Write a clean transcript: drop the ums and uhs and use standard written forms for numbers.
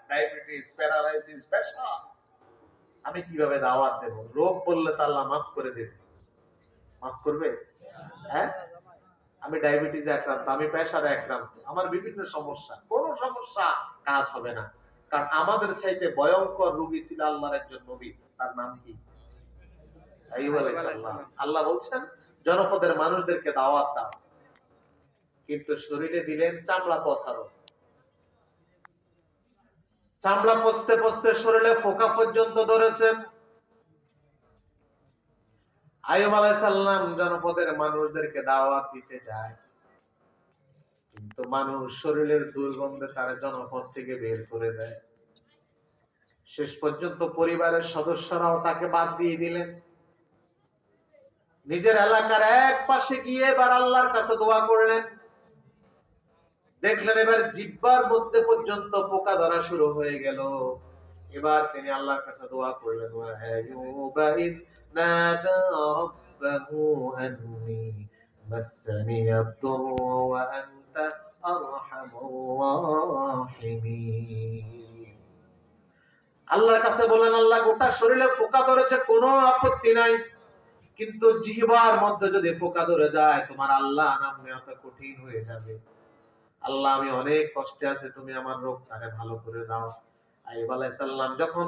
Diabetes, paralysis, pressure, আমি কিভাবে দাওয়াত দেব? রোগ বললে তো আল্লাহ মাফ করে দেবে। মাফ করবে? হ্যাঁ, আমি ডায়াবেটিসে আক্রান্ত, আমি প্রেসারে আক্রান্ত, আমার বিভিন্ন সমস্যা, কোন সমস্যা কাজ হবে না। কারণ আমাদের চাইতে ভয়ঙ্কর রোগী ছিল আল্লাহর একজন নবী, তার নাম কি? আইয়ুব আলাইহিস সালাম। আল্লাহ বলছেন জনপদের মানুষদেরকে দাওয়াত দাও, কিন্তু শরীরে দিলেন চামড়া পচানো। চামড়া পচতে পচতে শরীরে ফোকা পর্যন্ত ধরেছেন। আইয়ুব আলাইহিস সালাম জনপদের মানুষদেরকে দাওয়াত দিতে যায়, কিন্তু মানুষ শরীরের দুর্গন্ধে তার জনপদ থেকে বের করে দেয়। শেষ পর্যন্ত পরিবারের সদস্যরাও তাকে বাদ দিয়ে দিলেন। নিজের এলাকার এক পাশে গিয়ে এবার আল্লাহর কাছে দোয়া করলেন। দেখলেন এবার জিহ্বার মধ্যে পর্যন্ত পোকা ধরা শুরু হয়ে গেল। এবার তিনি আল্লাহর কাছে দোয়া করলেন, ওয়া আইয়ুবা ইয নাদা রাব্বাহু আন্নী মাসসানিয়াদ-দুররু ওয়া আনতা আরহামুর রাহিমিন। আল্লাহর কাছে বলেন, আল্লাহ গোটা শরীরে পোকা ধরেছে, কোনো আপত্তি নাই, কিন্তু জিহ্বার মধ্যে যদি পোকা ধরে যায় তোমার আল্লাহ নাম নেওয়া কঠিন হয়ে যাবে। আল্লাহ আমি অনেক কষ্টে আছি, তুমি আমার রোগটাকে ভালো করে দাও। আইয়ুব আলাইহিস সালাম যখন